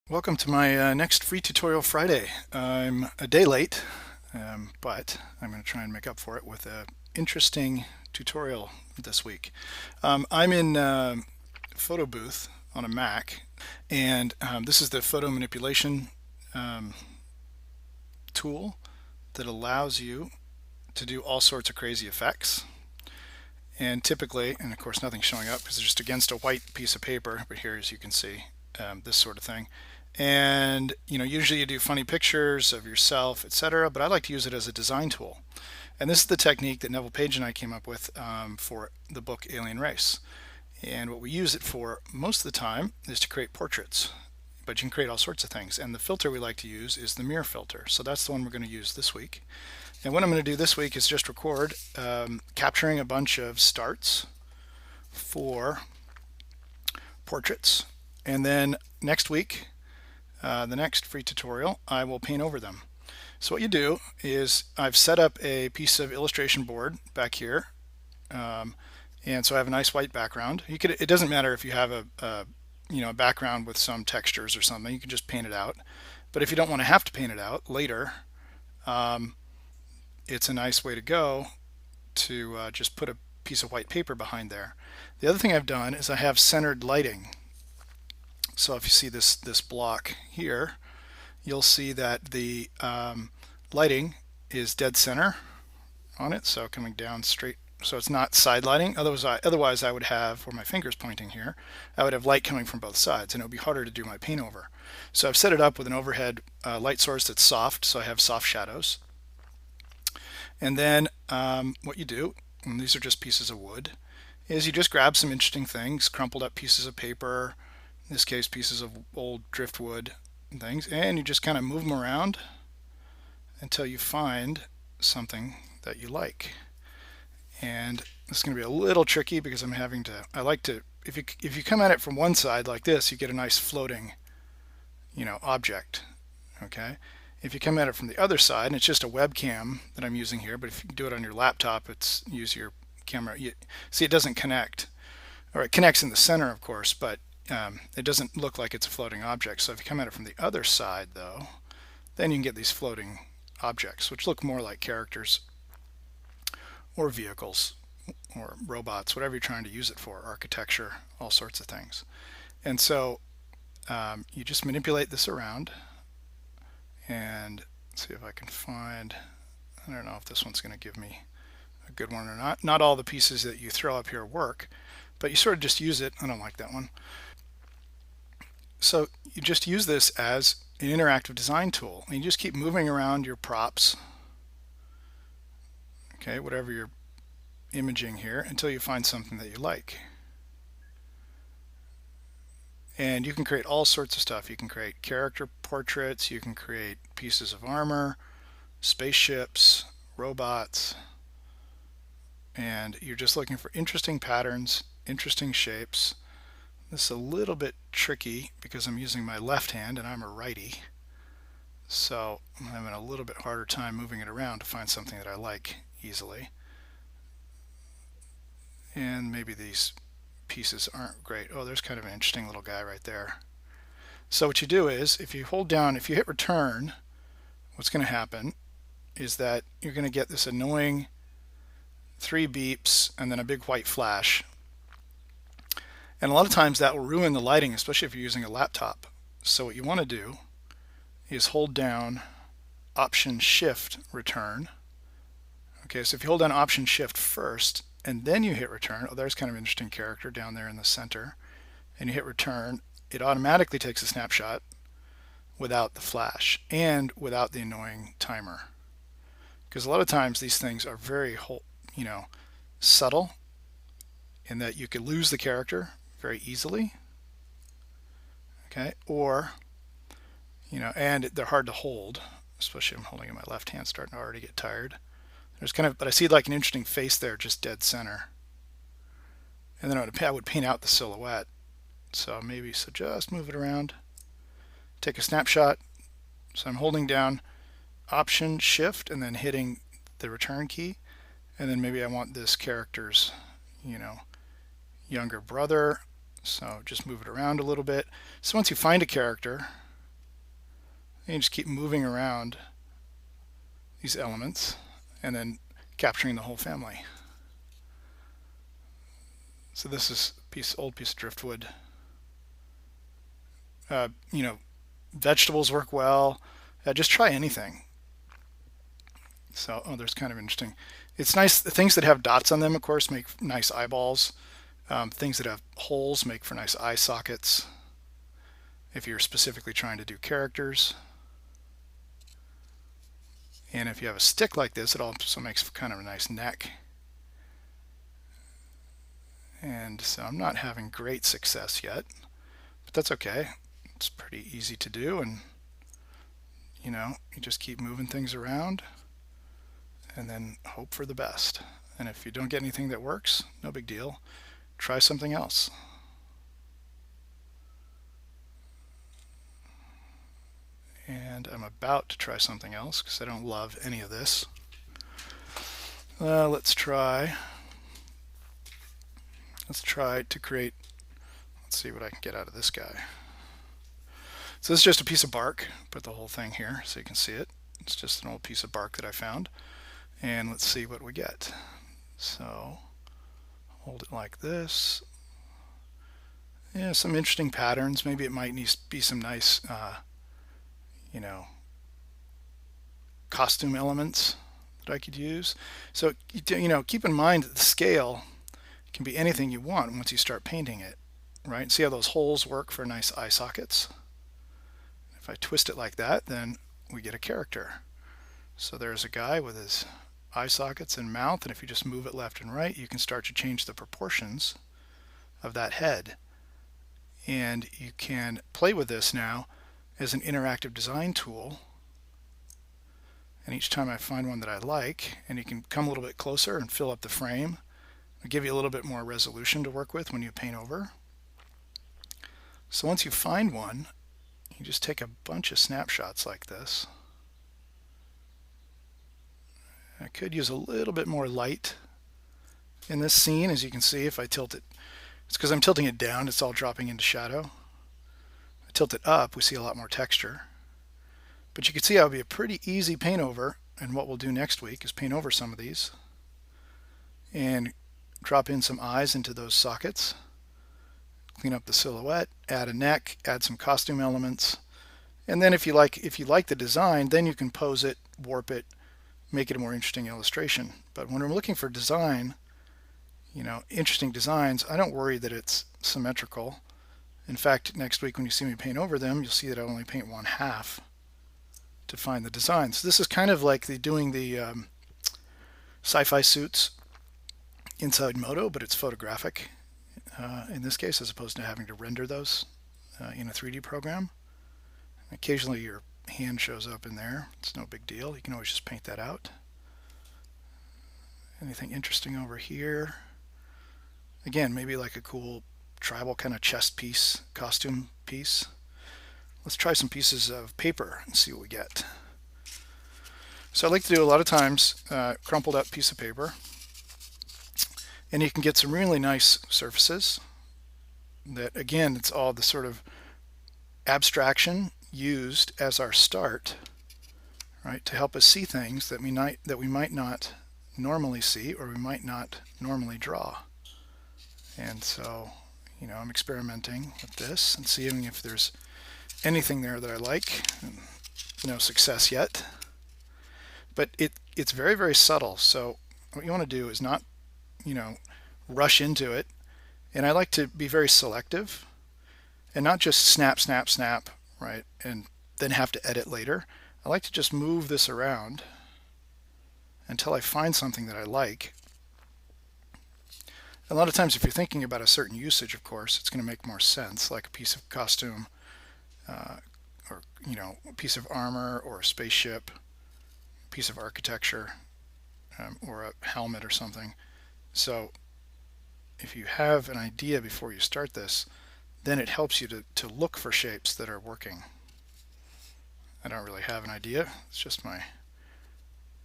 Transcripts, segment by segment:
Welcome to my next free tutorial Friday. I'm a day late, but I'm going to try and make up for it with an interesting tutorial this week. I'm in photo booth on a Mac, and this is the photo manipulation um, tool that allows you to do all sorts of crazy effects. And typically, and of course nothing's showing up because it's just against a white piece of paper, but here as you can see, this sort of thing. And usually you do funny pictures of yourself, etc., but I like to use it as a design tool. And this is the technique that Neville Page and I came up with for the book Alien Race. And what we use it for most of the time is to create portraits, but you can create all sorts of things. And the filter we like to use is the mirror filter. So that's the one we're going to use this week. And what I'm going to do this week is just record capturing a bunch of starts for portraits. And then next week, the next free tutorial, I will paint over them. So what you do is I've set up a piece of illustration board back here. And so I have a nice white background. It doesn't matter if you have a background with some textures or something. You can just paint it out. But if you don't want to have to paint it out later, it's a nice way to go to just put a piece of white paper behind there. The other thing I've done is I have centered lighting. So if you see this block here, you'll see that the lighting is dead center on it, so coming down straight, so it's not side lighting. Otherwise I would have, where my finger's pointing here, I would have light coming from both sides, and it would be harder to do my paint over. So I've set it up with an overhead light source that's soft, so I have soft shadows. And then what you do, and these are just pieces of wood, is you just grab some interesting things, crumpled up pieces of paper, in this case pieces of old driftwood and things, and you just kind of move them around until you find something that you like. And this is going to be a little tricky because I like to, if you come at it from one side like this, you get a nice floating, object. Okay. If you come at it from the other side, and it's just a webcam that I'm using here, but if you do it on your laptop, use your camera. See, it doesn't connect, or it connects in the center, of course, but it doesn't look like it's a floating object. So if you come at it from the other side, though, then you can get these floating objects, which look more like characters or vehicles or robots, whatever you're trying to use it for, architecture, all sorts of things. And so you just manipulate this around and see if I can find, I don't know if this one's going to give me a good one or not. Not all the pieces that you throw up here work, but you sort of just use it. I don't like that one. So you just use this as an interactive design tool, and you just keep moving around your props, okay, whatever you're imaging here, until you find something that you like. And you can create all sorts of stuff. You can create character portraits, you can create pieces of armor, spaceships, robots, and you're just looking for interesting patterns, interesting shapes. This is a little bit tricky because I'm using my left hand and I'm a righty. So I'm having a little bit harder time moving it around to find something that I like easily. And maybe these pieces aren't great. Oh, there's kind of an interesting little guy right there. So what you do is, if you hit return, what's going to happen is that you're going to get this annoying 3 beeps and then a big white flash. And a lot of times that will ruin the lighting, especially if you're using a laptop. So what you want to do is hold down Option Shift Return. Okay, so if you hold down Option Shift first and then you hit return, oh, there's kind of an interesting character down there in the center, and you hit return, it automatically takes a snapshot without the flash and without the annoying timer. Because a lot of times these things are very, subtle in that you could lose the character very easily. Okay, or, and they're hard to hold, especially I'm holding in my left hand, starting to already get tired. But I see like an interesting face there, just dead center. And then I would paint out the silhouette. So just move it around, take a snapshot. So I'm holding down Option Shift and then hitting the return key. And then maybe I want this character's, younger brother. So just move it around a little bit. So once you find a character, And you just keep moving around these elements and then capturing the whole family. So this is old piece of driftwood. You know, vegetables work well. Just try anything. So, oh, there's kind of interesting. It's nice. The things that have dots on them, of course, make nice eyeballs. Things that have holes make for nice eye sockets if you're specifically trying to do characters. And if you have a stick like this, it also makes kind of a nice neck. And so I'm not having great success yet, but that's okay. It's pretty easy to do, and you know, you just keep moving things around and then hope for the best. And if you don't get anything that works, no big deal. Try something else. And I'm about to try something else because I don't love any of this. Let's try to create, let's see what I can get out of this guy. So this is just a piece of bark. Put the whole thing here so you can see it. It's just an old piece of bark that I found. And let's see what we get. So hold it like this. Yeah, some interesting patterns. Maybe it might need to be some nice, you know, costume elements that I could use. So, you know, keep in mind that the scale can be anything you want once you start painting it, right? See how those holes work for nice eye sockets? If I twist it like that, then we get a character. So there's a guy with his eye sockets and mouth, and if you just move it left and right, you can start to change the proportions of that head. And you can play with this now as an interactive design tool. And each time I find one that I like, and you can come a little bit closer and fill up the frame. It'll give you a little bit more resolution to work with when you paint over. So once you find one, you just take a bunch of snapshots like this. I could use a little bit more light in this scene. As you can see, if I tilt it, it's because I'm tilting it down, it's all dropping into shadow. If I tilt it up, we see a lot more texture. But you can see how it would be a pretty easy paint over, and what we'll do next week is paint over some of these and drop in some eyes into those sockets, clean up the silhouette, add a neck, add some costume elements, and then if you like the design, then you can pose it, warp it, make it a more interesting illustration. But when we're looking for design, you know, interesting designs, I don't worry that it's symmetrical. In fact, next week when you see me paint over them, you'll see that I only paint one half to find the designs. This is kind of like doing the sci-fi suits inside Moto, but it's photographic in this case, as opposed to having to render those in a 3D program. Occasionally your hand shows up in there. It's no big deal. You can always just paint that out. Anything interesting over here? Again, maybe like a cool tribal kind of chest piece, costume piece. Let's try some pieces of paper and see what we get. So I like to do a lot of times crumpled up piece of paper, and you can get some really nice surfaces that, again, it's all the sort of abstraction used as our start, right, to help us see things that we might not normally see, or we might not normally draw. And so, you know, I'm experimenting with this and seeing if there's anything there that I like. No success yet, but it's very, very subtle. So what you want to do is not, you know, rush into it. And I like to be very selective and not just snap, snap, snap, right, and then have to edit later. I like to just move this around until I find something that I like. A lot of times if you're thinking about a certain usage, of course, it's going to make more sense, like a piece of costume, or, you know, a piece of armor, or a spaceship, a piece of architecture, or a helmet or something. So if you have an idea before you start this, then it helps you to look for shapes that are working. I don't really have an idea. It's just my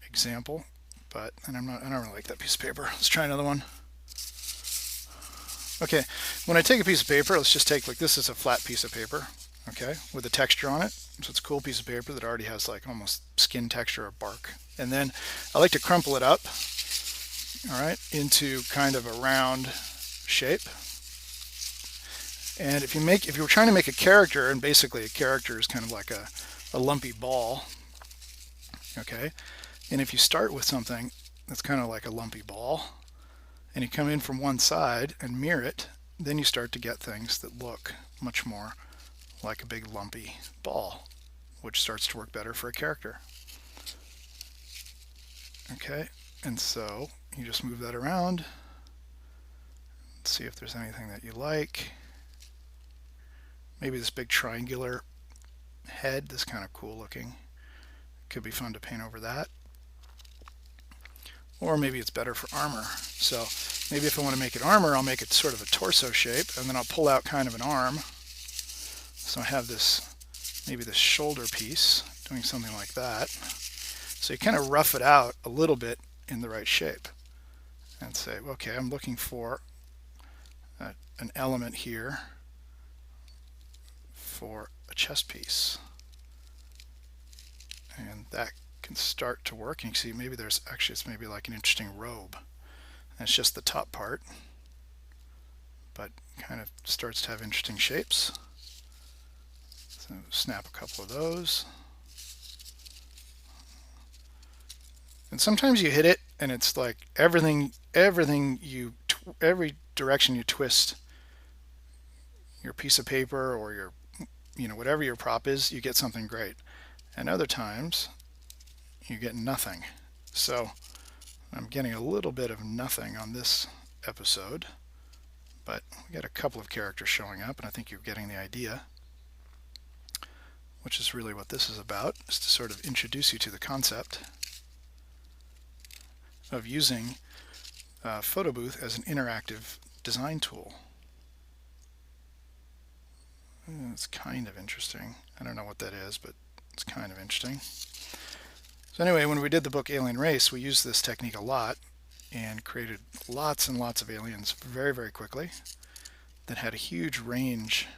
example, but I don't really like that piece of paper. Let's try another one. Okay, when I take a piece of paper, let's just take, like, this is a flat piece of paper. okay, with a texture on it. So it's a cool piece of paper that already has like almost skin texture or bark. And then I like to crumple it up, all right, into kind of a round shape. And if you were trying to make a character, and basically a character is kind of like a lumpy ball, okay, and if you start with something that's kind of like a lumpy ball, and you come in from one side and mirror it, then you start to get things that look much more like a big lumpy ball, which starts to work better for a character. Okay, and so you just move that around, see if there's anything that you like. Maybe this big triangular head, that's kind of cool looking. Could be fun to paint over that. Or maybe it's better for armor. So maybe if I want to make it armor, I'll make it sort of a torso shape, and then I'll pull out kind of an arm. So I have this, maybe this shoulder piece, doing something like that. So you kind of rough it out a little bit in the right shape. And say, okay, I'm looking for an element here for a chest piece, and that can start to work. And you can see maybe there's actually, it's maybe like an interesting robe, and it's just the top part, but kind of starts to have interesting shapes. So snap a couple of those, and sometimes you hit it and it's like every direction you twist your piece of paper or your, whatever your prop is, you get something great. And other times you get nothing. So I'm getting a little bit of nothing on this episode, but we got a couple of characters showing up, and I think you're getting the idea, which is really what this is about, is to sort of introduce you to the concept of using Photo Booth as an interactive design tool. It's kind of interesting. I don't know what that is, but it's kind of interesting. So anyway, when we did the book Alien Race, we used this technique a lot and created lots and lots of aliens very, very quickly that had a huge range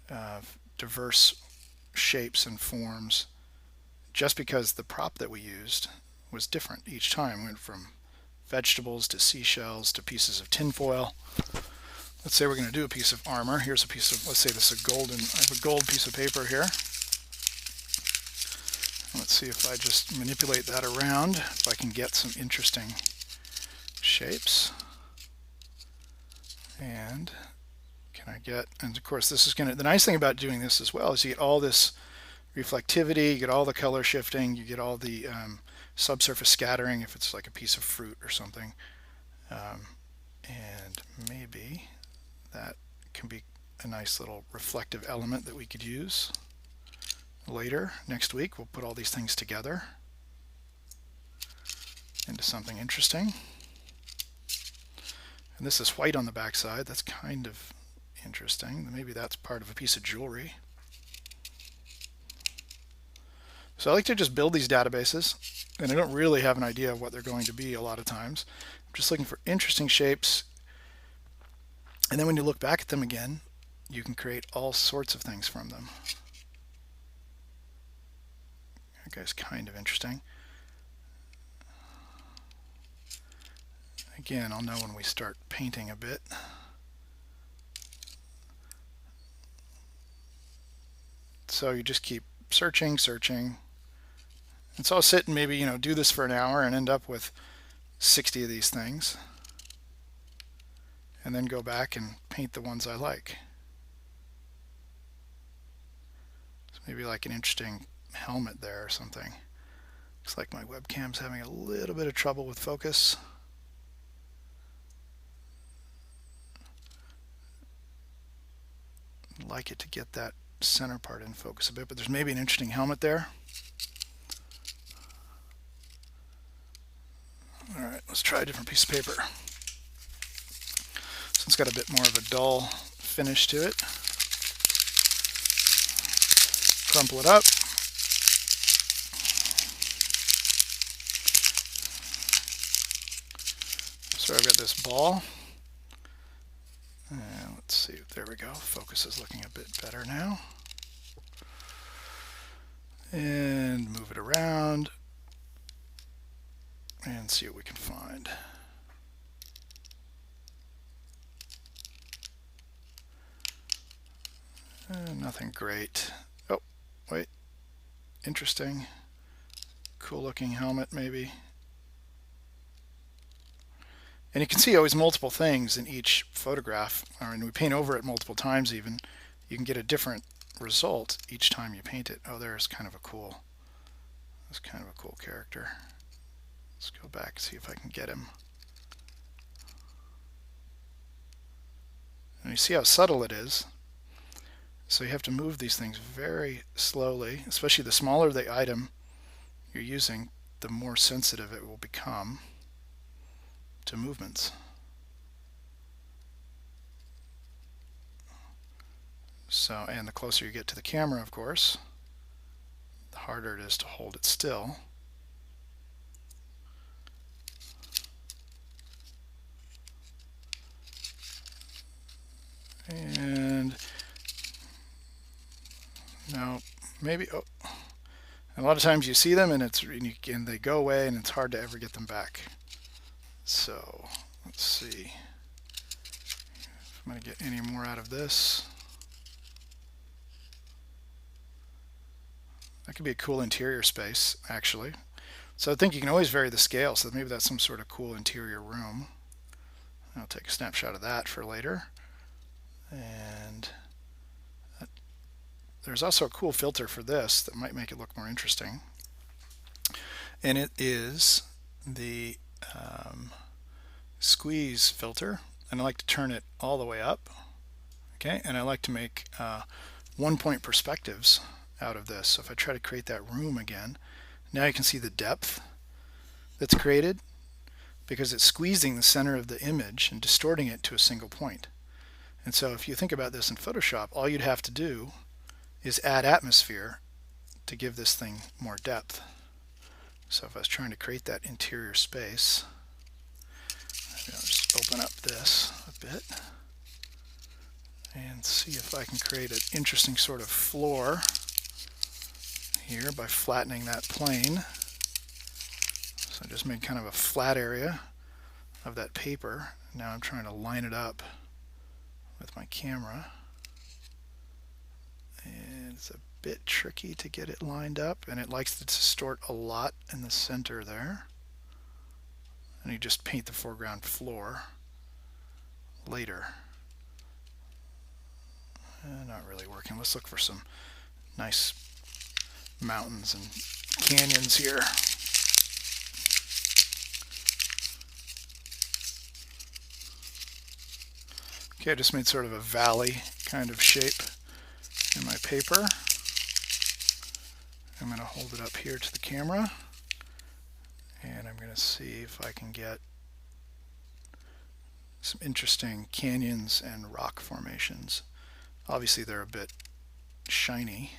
of diverse shapes and forms, just because the prop that we used was different each time. We went from vegetables to seashells to pieces of tinfoil. Let's say we're going to do a piece of armor. Here's a piece of, let's say this is I have a gold piece of paper here. Let's see if I just manipulate that around, if I can get some interesting shapes. And can I get, and of course this is going to, the nice thing about doing this as well is you get all this reflectivity, you get all the color shifting, you get all the subsurface scattering if it's like a piece of fruit or something. And maybe that can be a nice little reflective element that we could use later. Next week we'll put all these things together into something interesting. And this is white on the back side. That's kind of interesting. Maybe that's part of a piece of jewelry. So I like to just build these databases, and I don't really have an idea of what they're going to be a lot of times. I'm just looking for interesting shapes, and then when you look back at them again, you can create all sorts of things from them. That guy's kind of interesting. Again, I'll know when we start painting a bit. So you just keep searching. And so I'll sit and maybe, do this for an hour and end up with 60 of these things. And then go back and paint the ones I like. So maybe like an interesting helmet there or something. Looks like my webcam's having a little bit of trouble with focus. I'd like it to get that center part in focus a bit, but there's maybe an interesting helmet there. All right, let's try a different piece of paper. So it's got a bit more of a dull finish to it. Crumple it up. So I've got this ball. And let's see, there we go. Focus is looking a bit better now. and move it around and see what we can find. Nothing great. Oh, wait. Interesting. Cool looking helmet, maybe. And you can see always multiple things in each photograph. I mean, we paint over it multiple times even. You can get a different result each time you paint it. Oh, there's kind of a cool, that's kind of a cool character. Let's go back and see if I can get him. And you see how subtle it is. So you have to move these things very slowly, especially the smaller the item you're using, the more sensitive it will become to movements. So, and the closer you get to the camera, of course, the harder it is to hold it still. And now maybe, oh, a lot of times you see them and they go away and it's hard to ever get them back. So let's see if I'm going to get any more out of this. That could be a cool interior space, actually. So I think you can always vary the scale, so maybe that's some sort of cool interior room. I'll take a snapshot of that for later. And there's also a cool filter for this that might make it look more interesting. And it is the squeeze filter. And I like to turn it all the way up. Okay, and I like to make 1-point perspectives out of this. So if I try to create that room again, now you can see the depth that's created because it's squeezing the center of the image and distorting it to a single point. And so if you think about this in Photoshop, all you'd have to do is add atmosphere to give this thing more depth. So if I was trying to create that interior space, maybe I'll just open up this a bit and see if I can create an interesting sort of floor here by flattening that plane. So I just made kind of a flat area of that paper. Now I'm trying to line it up with my camera. And it's a bit tricky to get it lined up, and it likes to distort a lot in the center there. And you just paint the foreground floor later. Not really working. Let's look for some nice mountains and canyons here. Okay, I just made sort of a valley kind of shape in my paper. I'm going to hold it up here to the camera, and I'm going to see if I can get some interesting canyons and rock formations. Obviously they're a bit shiny,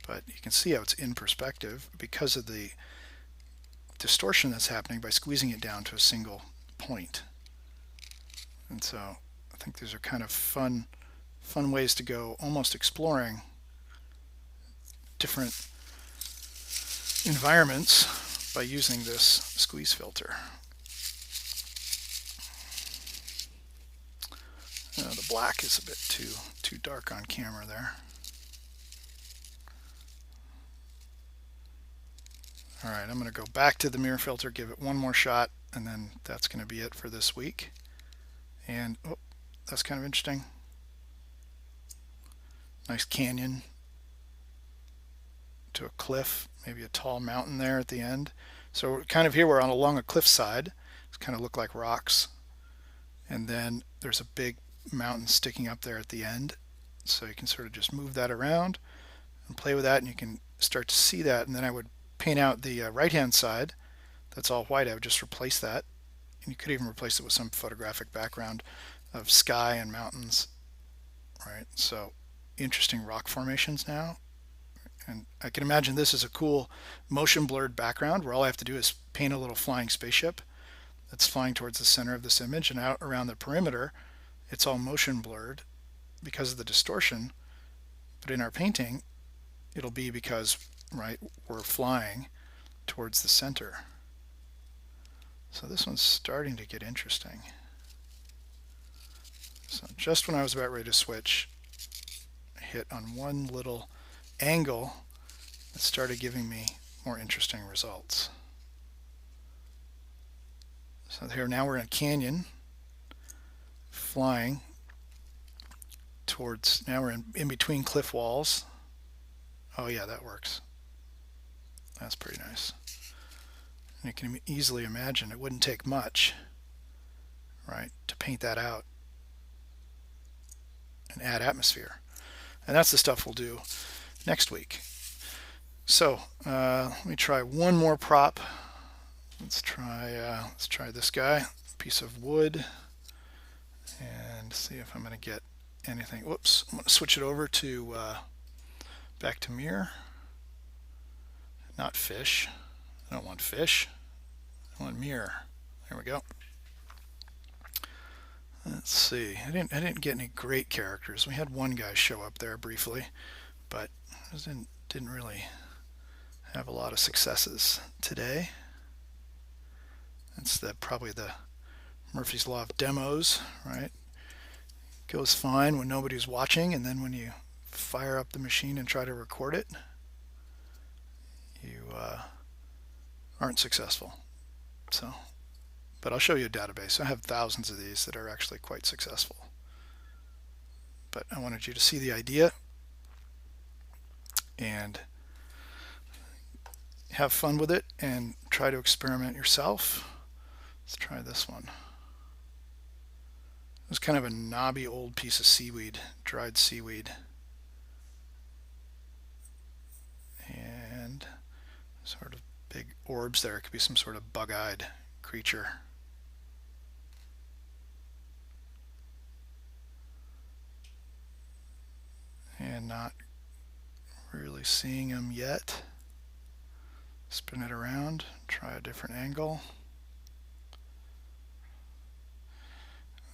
but you can see how it's in perspective because of the distortion that's happening by squeezing it down to a single point. And so I think these are kind of fun ways to go, almost exploring different environments by using this squeeze filter. The black is a bit too dark on camera there. Alright, I'm going to go back to the mirror filter, give it one more shot, and then that's going to be it for this week. And oh, that's kind of interesting. Nice canyon to a cliff, maybe a tall mountain there at the end. So we're kind of here, we're along a cliffside. It's kind of look like rocks. And then there's a big mountain sticking up there at the end. So you can sort of just move that around and play with that, and you can start to see that. And then I would paint out the right-hand side. That's all white. I would just replace that. And you could even replace it with some photographic background of sky and mountains. Right, so interesting rock formations now. And I can imagine this is a cool motion blurred background where all I have to do is paint a little flying spaceship that's flying towards the center of this image, and out around the perimeter it's all motion blurred because of the distortion. But in our painting it'll be because, right, we're flying towards the center. So this one's starting to get interesting. So just when I was about ready to switch, I hit on one little angle that started giving me more interesting results. So here now we're in a canyon, flying towards, now we're in between cliff walls. Oh yeah, that works. That's pretty nice. And you can easily imagine it wouldn't take much, right, to paint that out and add atmosphere. And that's the stuff we'll do next week. So let me try one more prop. Let's try this guy, piece of wood, and see if I'm going to get anything. Whoops! I'm going to switch it over to back to mirror. Not fish. I don't want fish. I want mirror. There we go. Let's see. I didn't get any great characters. We had one guy show up there briefly, but didn't really have a lot of successes today. That's probably the Murphy's Law of demos, right? Goes fine when nobody's watching, and then when you fire up the machine and try to record it, you aren't successful. So, but I'll show you a database. I have thousands of these that are actually quite successful. But I wanted you to see the idea and have fun with it and try to experiment yourself. Let's try this one. It was kind of a knobby old piece of seaweed, dried seaweed. And sort of big orbs there. It could be some sort of bug-eyed creature. And not really seeing them yet. Spin it around, try a different angle.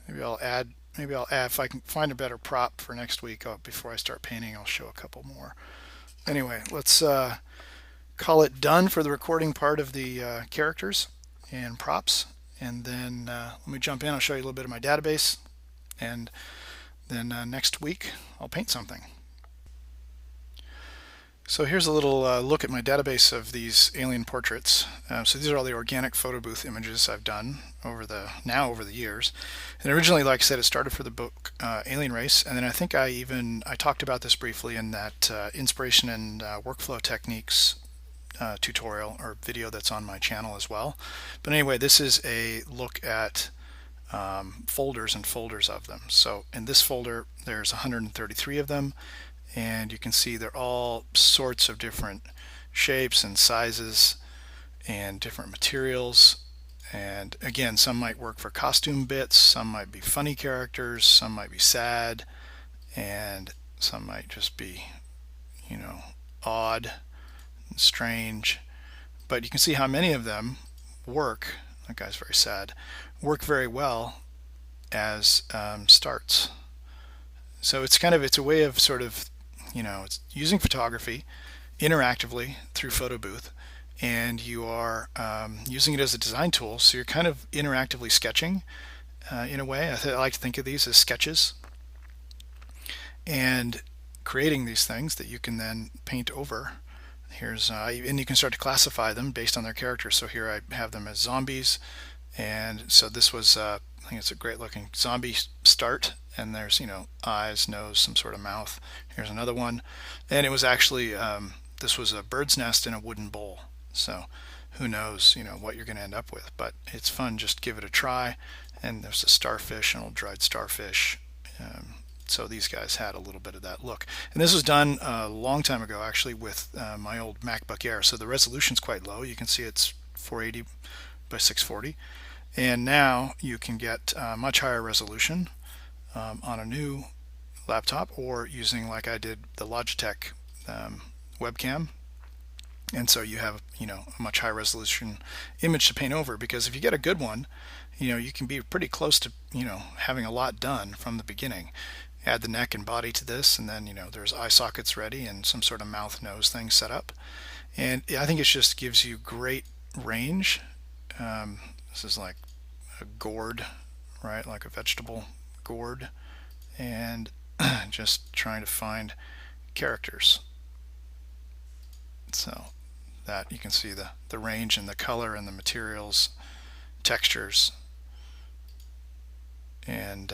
Maybe I'll add, if I can find a better prop for next week before I start painting, I'll show a couple more. Anyway, let's call it done for the recording part of the characters and props. And then let me jump in, I'll show you a little bit of my database. And then next week, I'll paint something. So here's a little look at my database of these alien portraits. So these are all the organic photo booth images I've done over the years. And originally, like I said, it started for the book Alien Race, and then I think I talked about this briefly in that inspiration and workflow techniques tutorial or video that's on my channel as well. But anyway, this is a look at folders and folders of them. So in this folder, there's 133 of them. And you can see they're all sorts of different shapes and sizes and different materials. And again, some might work for costume bits, some might be funny characters, some might be sad, and some might just be, you know, odd and strange. But you can see how many of them work, that guy's very sad, work very well as starts. So it's a way of sort of, it's using photography interactively through photo booth, and you are using it as a design tool. So you're kind of interactively sketching in a way. I like to think of these as sketches, and creating these things that you can then paint over. Here's and you can start to classify them based on their characters. So here I have them as zombies, and so this was I think it's a great looking zombie start, and there's eyes, nose, some sort of mouth. Here's another one, and it was actually this was a bird's nest in a wooden bowl. So who knows what you're going to end up with, but it's fun. Just give it a try. And there's a starfish, an old dried starfish. So these guys had a little bit of that look, and this was done a long time ago actually with my old MacBook Air. So the resolution's quite low. You can see it's 480 by 640, and now you can get much higher resolution on a new laptop, or using, like I did, the Logitech webcam. And so you have a much higher resolution image to paint over, because if you get a good one, you can be pretty close to having a lot done from the beginning. add the neck and body to this, and then there's eye sockets ready and some sort of mouth nose thing set up. And I think it just gives you great range. This is like a gourd, right? Like a vegetable gourd, and just trying to find characters. So that you can see the range and the color and the materials, textures, and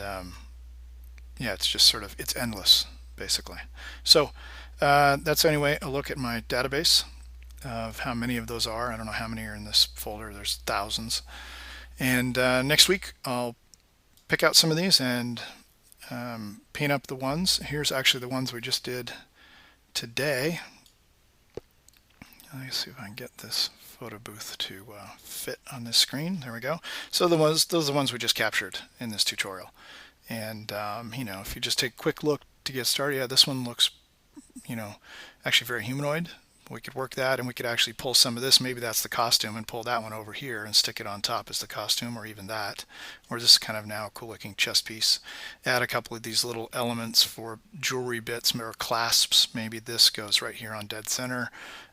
yeah, it's just sort of, it's endless basically. So that's anyway a look at my database of how many of those are. I don't know how many are in this folder. There's thousands. And next week I'll pick out some of these and paint up the ones. Here's actually the ones we just did today. Let me see if I can get this photo booth to fit on this screen. There we go. So those are the ones we just captured in this tutorial. And if you just take a quick look to get started, yeah, this one looks, actually very humanoid. We could work that, and we could actually pull some of this. Maybe that's the costume, and pull that one over here and stick it on top as the costume, or even that. Or this is kind of now a cool looking chest piece. Add a couple of these little elements for jewelry bits or clasps. Maybe this goes right here on dead center,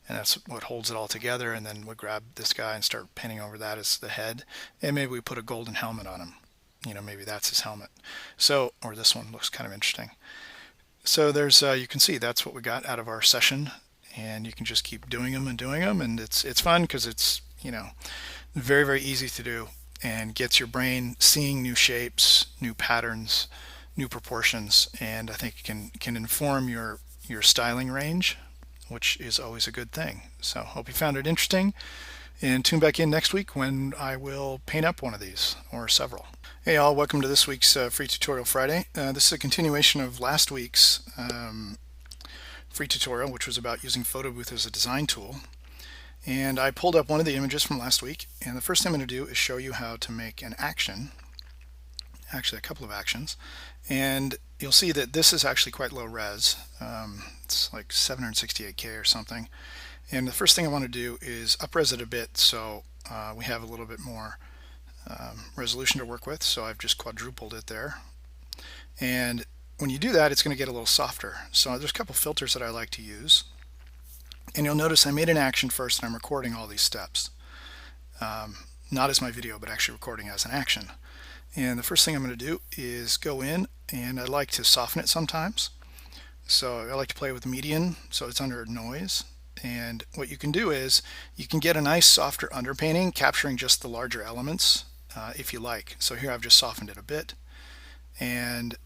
and that's what holds it all together. And then we grab this guy and start painting over that as the head. And maybe we put a golden helmet on him. Maybe that's his helmet. So, or this one looks kind of interesting. So there's, you can see that's what we got out of our session. And you can just keep doing them, and it's fun because it's very, very easy to do and gets your brain seeing new shapes, new patterns, new proportions, and I think it can inform your styling range, which is always a good thing. So hope you found it interesting, and tune back in next week when I will paint up one of these or several. Hey all, welcome to this week's Free Tutorial Friday. This is a continuation of last week's free tutorial, which was about using Photo Booth as a design tool. And I pulled up one of the images from last week, and the first thing I'm going to do is show you how to make an action, actually a couple of actions, and you'll see that this is actually quite low res. It's like 768K or something, and the first thing I want to do is up-res it a bit so we have a little bit more resolution to work with. So I've just quadrupled it there, and when you do that, it's going to get a little softer. So there's a couple filters that I like to use. And you'll notice I made an action first, and I'm recording all these steps. Not as my video, but actually recording as an action. And the first thing I'm going to do is go in, and I like to soften it sometimes. So I like to play with median, so it's under noise. And what you can do is you can get a nice softer underpainting, capturing just the larger elements if you like. So here I've just softened it a bit. And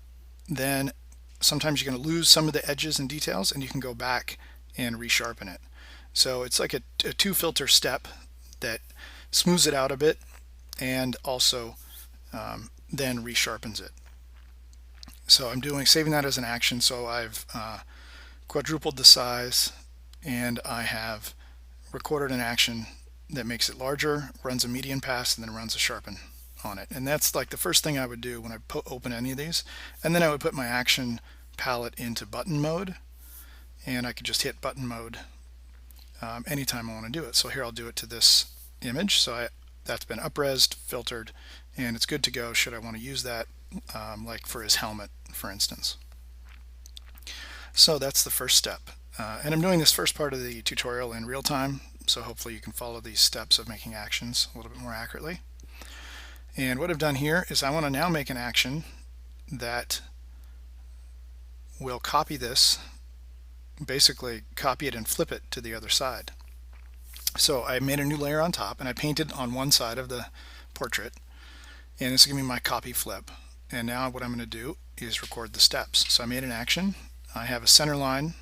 then sometimes you're going to lose some of the edges and details, and you can go back and resharpen it. So it's like a two filter step that smooths it out a bit and also then resharpens it. So I'm saving that as an action. So I've quadrupled the size, and I have recorded an action that makes it larger, runs a median pass, and then runs a sharpen on it. And that's like the first thing I would do when I open any of these. And then I would put my action palette into button mode, and I could just hit button mode anytime I want to do it. So here I'll do it to this image. So that's been up-resed, filtered, and it's good to go should I want to use that like for his helmet, for instance. So that's the first step. And I'm doing this first part of the tutorial in real time, so hopefully you can follow these steps of making actions a little bit more accurately. And what I've done here is I want to now make an action that will copy this, basically copy it and flip it to the other side. So I made a new layer on top, and I painted on one side of the portrait, and this is going to be my copy flip. And now what I'm going to do is record the steps. So I made an action, I have a center line,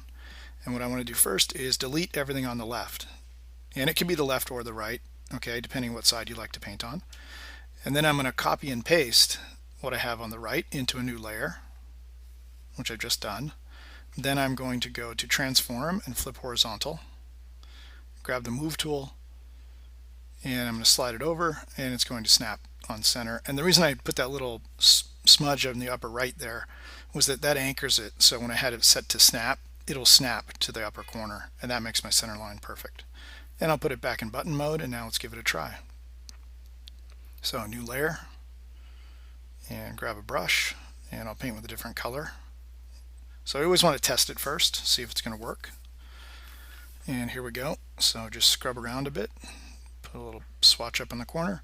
and what I want to do first is delete everything on the left. And it can be the left or the right, okay, depending what side you like to paint on. And then I'm going to copy and paste what I have on the right into a new layer, which I've just done. Then I'm going to go to transform and flip horizontal, grab the move tool, and I'm going to slide it over, and it's going to snap on center. And the reason I put that little smudge in the upper right there was that anchors it, so when I had it set to snap, it'll snap to the upper corner, and that makes my center line perfect. And I'll put it back in button mode, and now let's give it a try. So new layer, and grab a brush, and I'll paint with a different color. So I always want to test it first, see if it's going to work. And here we go. So just scrub around a bit, put a little swatch up in the corner,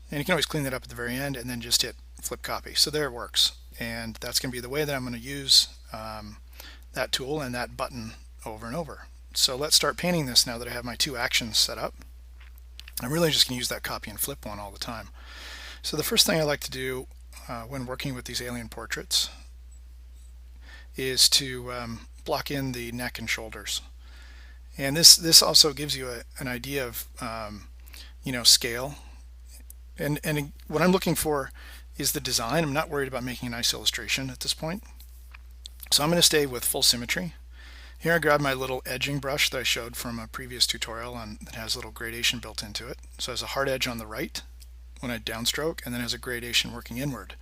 and you can always clean that up at the very end and then just hit flip copy. So there it works. And that's going to be the way that I'm going to use that tool and that button over and over. So let's start painting this now that I have my two actions set up. I'm really just going to use that copy and flip one all the time. So the first thing I like to do when working with these alien portraits is to block in the neck and shoulders. And this also gives you an idea of scale. And what I'm looking for is the design. I'm not worried about making a nice illustration at this point. So I'm going to stay with full symmetry. Here I grab my little edging brush that I showed from a previous tutorial that has a little gradation built into it. So it has a hard edge on the right when I downstroke, and then has a gradation working inward.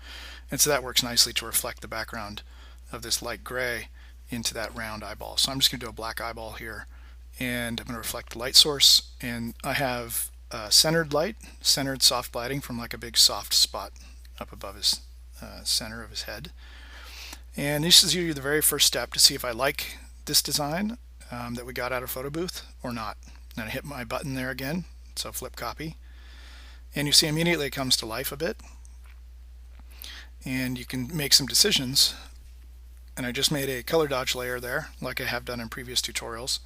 And so that works nicely to reflect the background of this light gray into that round eyeball. So I'm just going to do a black eyeball here, and I'm going to reflect the light source. And I have centered light, centered soft lighting from like a big soft spot up above his center of his head. And this is usually the very first step to see if I like this design that we got out of Photo Booth or not. Then I hit my button there again, so flip copy. And you see immediately it comes to life a bit. And you can make some decisions. And I just made a color dodge layer there, like I have done in previous tutorials,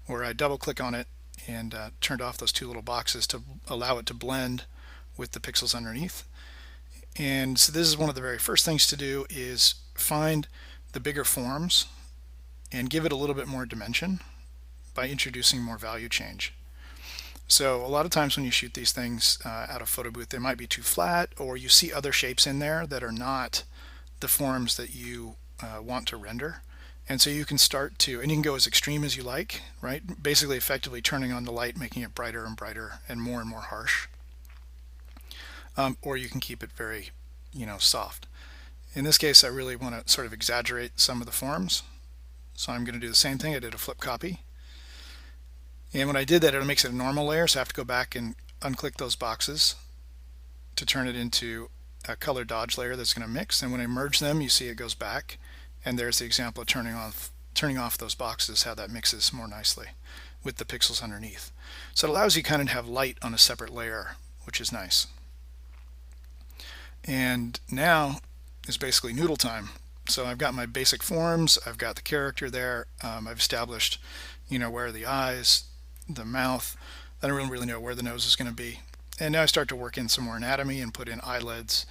where I double click on it and turned off those two little boxes to allow it to blend with the pixels underneath. And so this is one of the very first things to do, is find the bigger forms and give it a little bit more dimension by introducing more value change. So a lot of times when you shoot these things out of Photo Booth, they might be too flat, or you see other shapes in there that are not the forms that you want to render. And so you can start to, and you can go as extreme as you like, right? Basically effectively turning on the light, making it brighter and brighter and more harsh. Or you can keep it very, soft. In this case, I really want to sort of exaggerate some of the forms. So I'm going to do the same thing. I did a flip copy. And when I did that, it makes it a normal layer, so I have to go back and unclick those boxes to turn it into a color dodge layer that's going to mix. And when I merge them, you see it goes back. And there's the example of turning off those boxes, how that mixes more nicely with the pixels underneath. So it allows you kind of to have light on a separate layer, which is nice. And now is basically noodle time. So I've got my basic forms, I've got the character there, I've established, where are the eyes, the mouth. I don't really know where the nose is going to be. And now I start to work in some more anatomy and put in eyelids,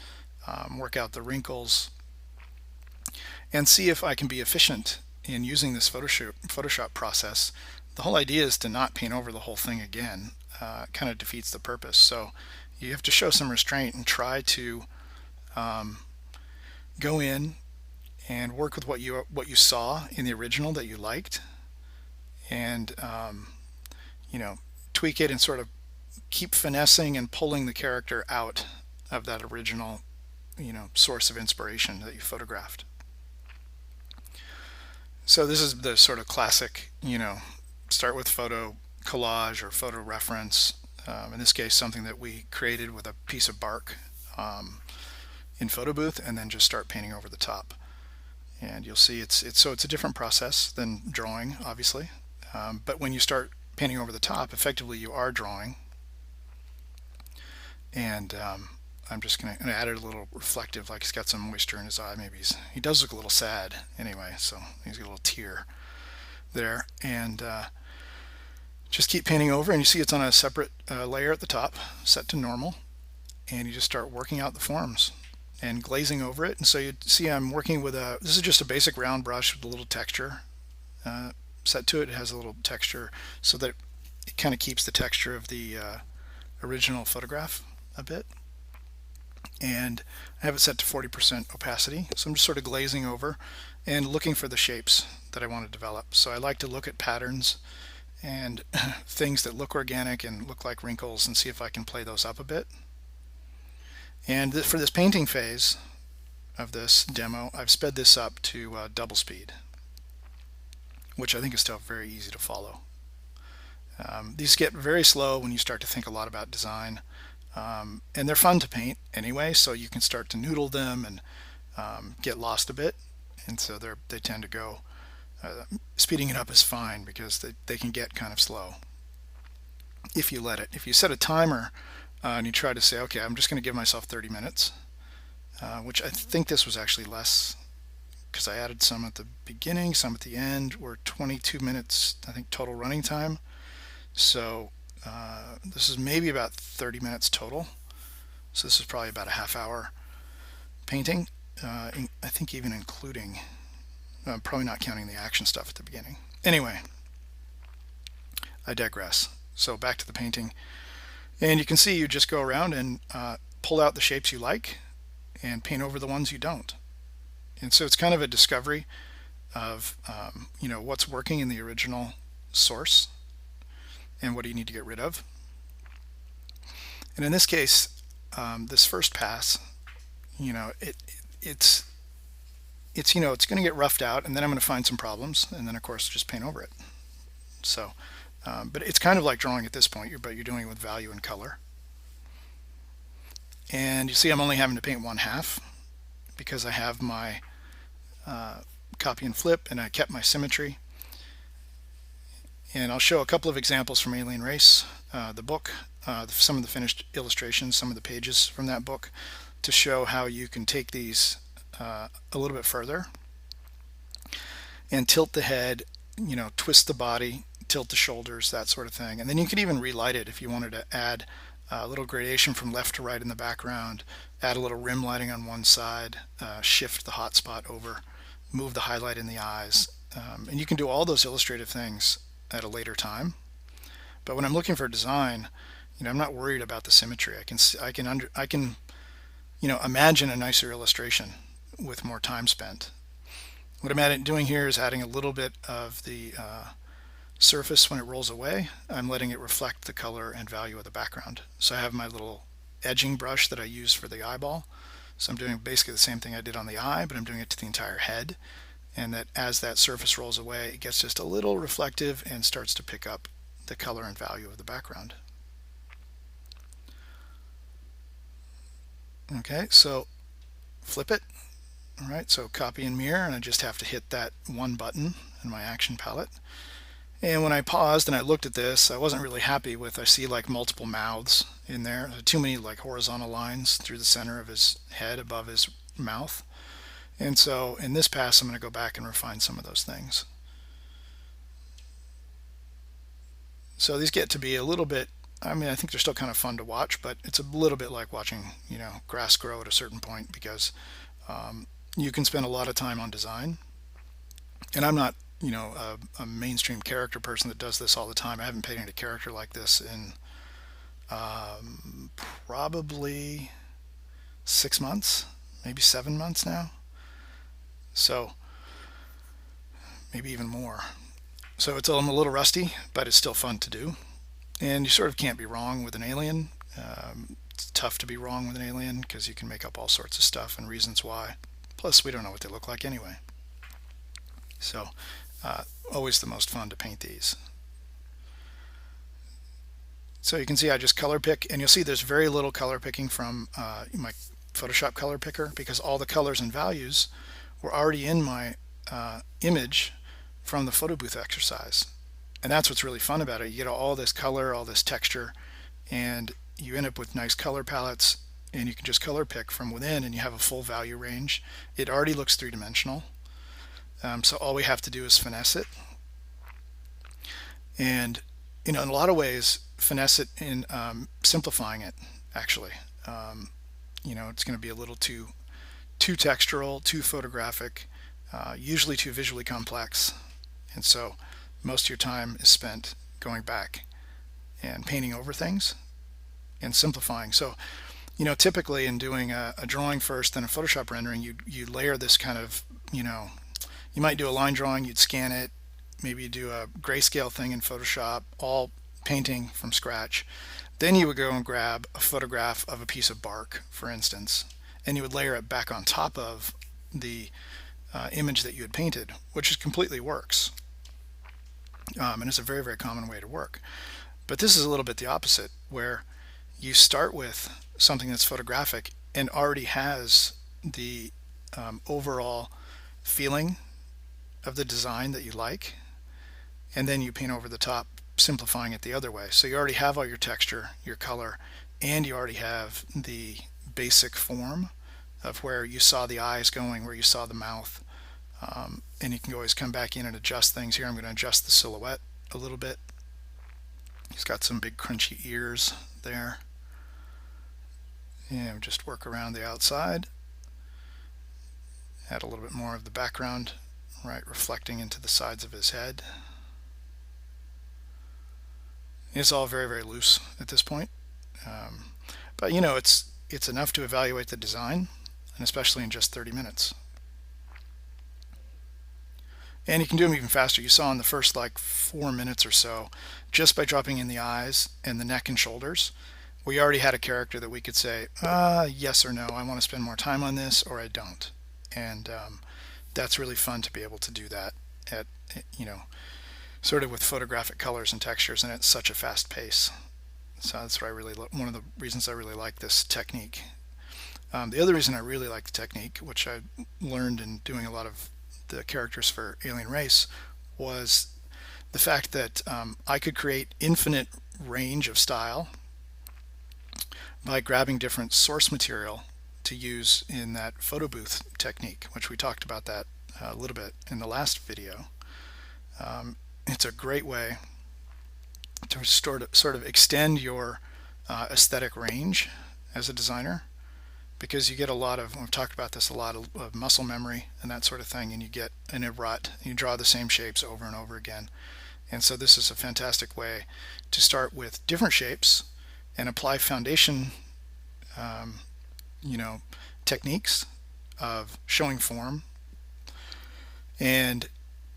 work out the wrinkles, and see if I can be efficient in using this Photoshop process. The whole idea is to not paint over the whole thing again. It kind of defeats the purpose. So you have to show some restraint and try to go in and work with what you saw in the original that you liked, and tweak it and sort of keep finessing and pulling the character out of that original source of inspiration that you photographed. So this is the sort of classic, start with photo collage or photo reference. In this case, something that we created with a piece of bark in Photo Booth, and then just start painting over the top. And you'll see it's a different process than drawing, obviously. But when you start painting over the top, effectively you are drawing. And I'm just going to add it a little reflective, like he's got some moisture in his eye. Maybe he does look a little sad anyway, so he's got a little tear there. And just keep painting over, and you see it's on a separate layer at the top, set to normal. And you just start working out the forms and glazing over it. And so you see I'm working with this is just a basic round brush with a little texture set to it. It has a little texture so that it kind of keeps the texture of the original photograph a bit. And I have it set to 40% opacity. So I'm just sort of glazing over and looking for the shapes that I want to develop. So I like to look at patterns and things that look organic and look like wrinkles and see if I can play those up a bit. And for this painting phase of this demo, I've sped this up to double speed, which I think is still very easy to follow. These get very slow when you start to think a lot about design, and they're fun to paint anyway, so you can start to noodle them and get lost a bit and so they tend to go, speeding it up is fine because they can get kind of slow if you let it. If you set a timer and you try to say, okay, I'm just going to give myself 30 minutes, which I think this was actually less because I added some at the beginning, some at the end. We're 22 minutes, I think, total running time. So this is maybe about 30 minutes total. So this is probably about a half hour painting. I think even including, probably not counting the action stuff at the beginning. Anyway, I digress. So back to the painting. And you can see you just go around and pull out the shapes you like and paint over the ones you don't. And so it's kind of a discovery of what's working in the original source and what do you need to get rid of. And in this case, this first pass, it's going to get roughed out, and then I'm going to find some problems, and then of course just paint over it. So, but it's kind of like drawing at this point, but you're doing it with value and color. And you see I'm only having to paint one half because I have my copy and flip, and I kept my symmetry. And I'll show a couple of examples from Alien Race, the book, some of the finished illustrations, some of the pages from that book, to show how you can take these a little bit further and tilt the head, twist the body, tilt the shoulders, that sort of thing. And then you could even relight it if you wanted to add a little gradation from left to right in the background, add a little rim lighting on one side, shift the hot spot over, move the highlight in the eyes. And you can do all those illustrative things at a later time. But when I'm looking for design, I'm not worried about the symmetry. I can imagine a nicer illustration with more time spent. What I'm doing here is adding a little bit of the surface when it rolls away. I'm letting it reflect the color and value of the background. So I have my little edging brush that I use for the eyeball. So I'm doing basically the same thing I did on the eye, but I'm doing it to the entire head. And that as that surface rolls away, it gets just a little reflective and starts to pick up the color and value of the background. Okay, so flip it. All right, so copy and mirror, and I just have to hit that one button in my action palette. And when I paused and I looked at this, I wasn't really happy with, I see like multiple mouths in there, too many like horizontal lines through the center of his head above his mouth. And so in this pass, I'm going to go back and refine some of those things. So these get to be a little bit, I think they're still kind of fun to watch, but it's a little bit like watching, grass grow at a certain point, because you can spend a lot of time on design. And I'm not, a mainstream character person that does this all the time. I haven't painted a character like this in probably 6 months, maybe 7 months now. So maybe even more. So I'm a little rusty, but it's still fun to do. And you sort of can't be wrong with an alien. It's tough to be wrong with an alien because you can make up all sorts of stuff and reasons why. Plus, we don't know what they look like anyway. So always the most fun to paint these. So you can see I just color pick, and you'll see there's very little color picking from my Photoshop color picker because all the colors and values were already in my image from the photo booth exercise. And that's what's really fun about it. You get all this color, all this texture, and you end up with nice color palettes, and you can just color pick from within, and you have a full value range. It already looks three-dimensional. So all we have to do is finesse it. And in a lot of ways, finesse it in simplifying it, actually. It's going to be a little too textural, too photographic, usually too visually complex. And so most of your time is spent going back and painting over things and simplifying. So, typically in doing a drawing first, then a Photoshop rendering, you layer this kind of, you might do a line drawing, you'd scan it, maybe you do a grayscale thing in Photoshop, all painting from scratch. Then you would go and grab a photograph of a piece of bark, for instance, and you would layer it back on top of the image that you had painted, which completely works. And it's a very, very common way to work. But this is a little bit the opposite, where you start with something that's photographic and already has the overall feeling of the design that you like, and then you paint over the top, simplifying it the other way. So you already have all your texture, your color, and you already have the basic form of where you saw the eyes going, where you saw the mouth. And you can always come back in and adjust things. Here I'm going to adjust the silhouette a little bit. He's got some big crunchy ears there. And just work around the outside. Add a little bit more of the background, right, reflecting into the sides of his head. It's all very, very loose at this point. But you know, it's enough to evaluate the design, and especially in just 30 minutes. And you can do them even faster. You saw in the first like 4 minutes or so, just by dropping in the eyes and the neck and shoulders, we already had a character that we could say, yes or no, I want to spend more time on this, or I don't. And that's really fun to be able to do that at, you know, sort of with photographic colors and textures, and at such a fast pace. So that's what I really one of the reasons I really like this technique. The other reason I really like the technique, which I learned in doing a lot of the characters for Alien Race, was the fact that I could create infinite range of style by grabbing different source material to use in that photo booth technique, which we talked about that a little bit in the last video. It's a great way to sort of extend your aesthetic range as a designer, because you get a lot of, we've talked about this a lot, of muscle memory and that sort of thing, and you get in a rut. You draw the same shapes over and over again. And so this is a fantastic way to start with different shapes and apply foundation you know, techniques of showing form. And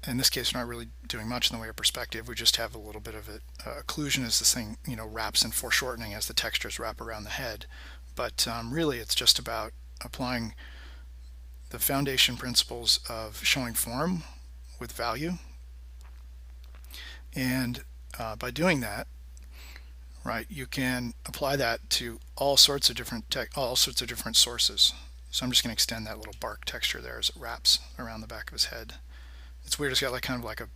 in this case, we're not really doing much in the way of perspective. We just have a little bit of it. Occlusion as this thing, you know, wraps, and foreshortening as the textures wrap around the head. But really, it's just about applying the foundation principles of showing form with value. And by doing that, right, you can apply that to all sorts of different sources. So I'm just going to extend that little bark texture there as it wraps around the back of his head. It's weird. It's got like kind of like a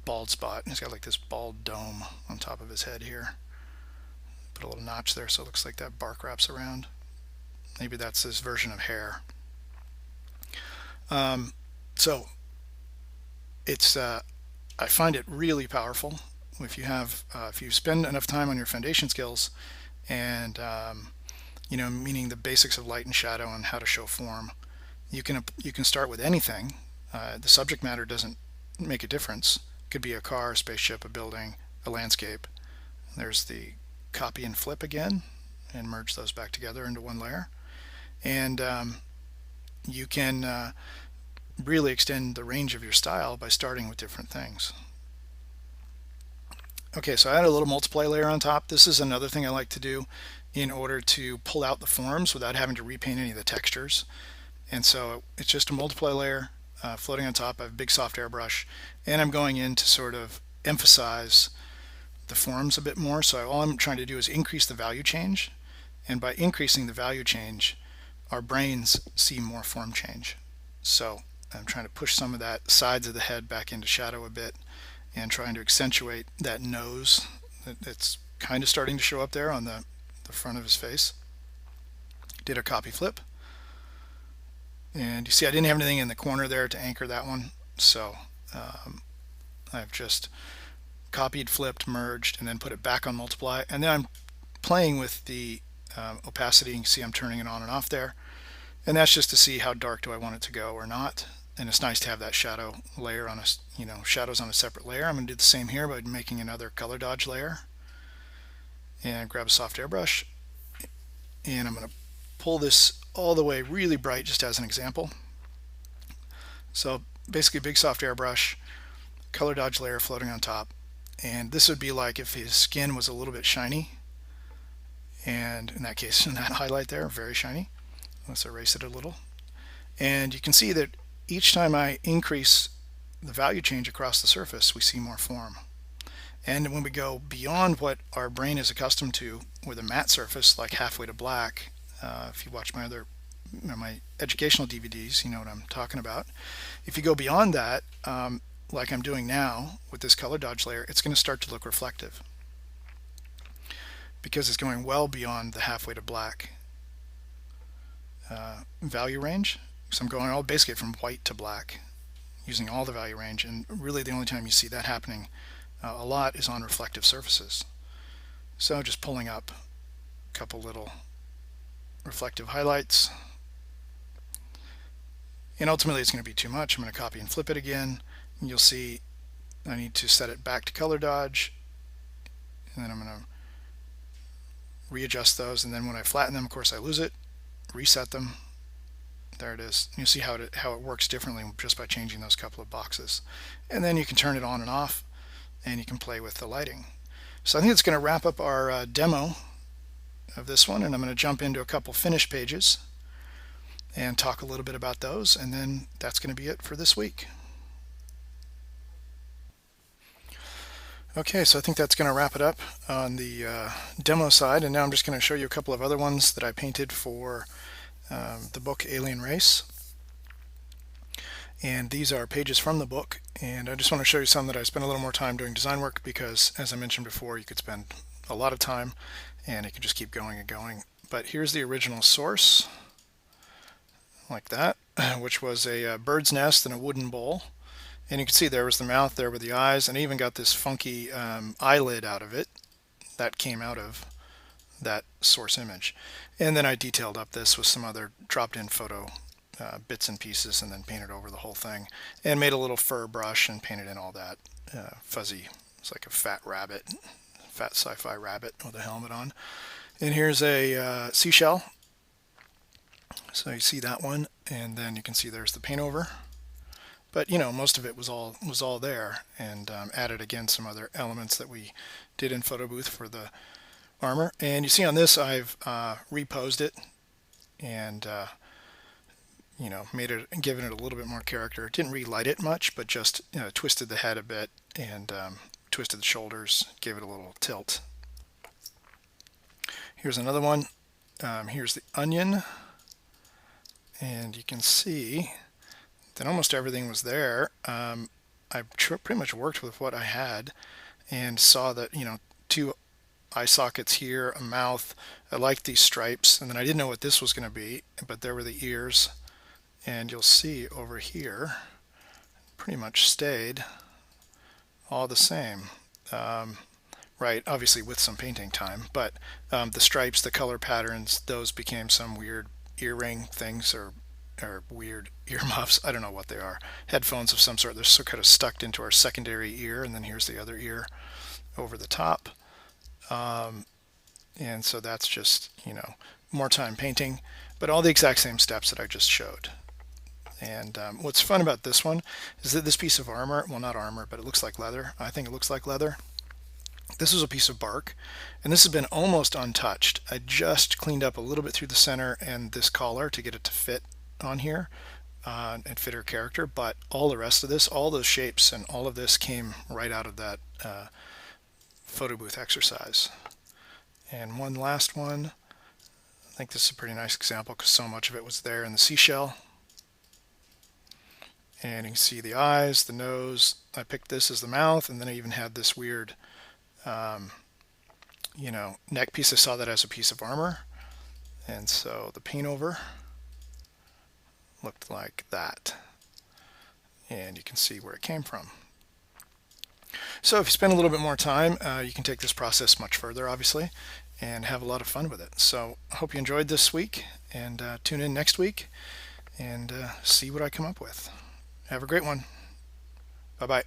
bald spot. He's got like this bald dome on top of his head here. Put a little notch there so it looks like that bark wraps around. Maybe that's his version of hair. So it's I find it really powerful if you have if you spend enough time on your foundation skills, and you know, meaning the basics of light and shadow and how to show form. You can start with anything. The subject matter doesn't make a difference. It could be a car, a spaceship, a building, a landscape. There's the copy and flip again, and merge those back together into one layer. And you can really extend the range of your style by starting with different things. Okay, so I added a little multiply layer on top. This is another thing I like to do in order to pull out the forms without having to repaint any of the textures. And so it's just a multiply layer floating on top. I have a big soft airbrush, and I'm going in to sort of emphasize the forms a bit more. So all I'm trying to do is increase the value change, and by increasing the value change, our brains see more form change. So I'm trying to push some of that sides of the head back into shadow a bit, and trying to accentuate that nose that's kind of starting to show up there on the front of his face. Did a copy flip, and you see I didn't have anything in the corner there to anchor that one, so I've just copied, flipped, merged, and then put it back on multiply. And then I'm playing with the opacity. You can see I'm turning it on and off there, and that's just to see how dark do I want it to go or not. And it's nice to have that shadow layer on a, you know, shadows on a separate layer. I'm going to do the same here by making another color dodge layer, and grab a soft airbrush, and I'm going to pull this all the way really bright just as an example. So basically big soft airbrush, color dodge layer floating on top, and this would be like if his skin was a little bit shiny, and in that case, in that highlight there, very shiny. Let's erase it a little, and you can see that each time I increase the value change across the surface, we see more form. And when we go beyond what our brain is accustomed to with a matte surface, like halfway to black, if you watch my other my educational DVDs, you know what I'm talking about. If you go beyond that, like I'm doing now with this color dodge layer, it's going to start to look reflective because it's going well beyond the halfway to black value range. So I'm going all basically from white to black using all the value range, and really the only time you see that happening a lot is on reflective surfaces. So just pulling up a couple little reflective highlights, and ultimately it's going to be too much. I'm going to copy and flip it again, and you'll see I need to set it back to color dodge, and then I'm going to readjust those, and then when I flatten them, of course I lose it, reset them. There it is. You see how it works differently just by changing those couple of boxes. And then you can turn it on and off, and you can play with the lighting. So I think it's going to wrap up our demo of this one, and I'm going to jump into a couple finish pages and talk a little bit about those, and then that's going to be it for this week. Okay, so I think that's going to wrap it up on the demo side, and now I'm just going to show you a couple of other ones that I painted for the book Alien Race. And these are pages from the book, and I just want to show you some that I spent a little more time doing design work because, as I mentioned before, you could spend a lot of time and it could just keep going and going. But here's the original source, like that, which was a bird's nest in a wooden bowl. And you can see there was the mouth, there were the eyes, and I even got this funky eyelid out of it that came out of that source image. And then I detailed up this with some other dropped in photo bits and pieces, and then painted over the whole thing, and made a little fur brush and painted in all that fuzzy. It's like a fat rabbit, fat sci-fi rabbit with a helmet on. And here's a seashell. So you see that one, and then you can see there's the paint over. But you know, most of it was all there, and added again some other elements that we did in photo booth for the armor. And you see on this I've reposed it and you know, given it a little bit more character. Didn't relight it much, but just twisted the head a bit and twisted the shoulders, gave it a little tilt. Here's another one. Here's the onion, and you can see that almost everything was there. I pretty much worked with what I had and saw that, you know, two eye sockets here, a mouth. I liked these stripes, and then I didn't know what this was going to be, but there were the ears, and you'll see over here pretty much stayed all the same. Right, obviously with some painting time, but the stripes, the color patterns, those became some weird earring things or weird earmuffs. I don't know what they are. Headphones of some sort. They're so kind of stuck into our secondary ear, and then here's the other ear over the top. And so that's just, you know, more time painting, but all the exact same steps that I just showed. And what's fun about this one is that this piece of armor, well, not armor, but it looks like leather. I think it looks like leather. This was a piece of bark, and this has been almost untouched. I just cleaned up a little bit through the center and this collar to get it to fit on here and fit her character, but all the rest of this, all those shapes and all of this came right out of that photo booth exercise. And one last one. I think this is a pretty nice example because so much of it was there in the seashell. And you can see the eyes, the nose. I picked this as the mouth, and then I even had this weird you know, neck piece. I saw that as a piece of armor, and so the paint over looked like that, and you can see where it came from. So if you spend a little bit more time, you can take this process much further, obviously, and have a lot of fun with it. So I hope you enjoyed this week, and tune in next week and see what I come up with. Have a great one. Bye-bye.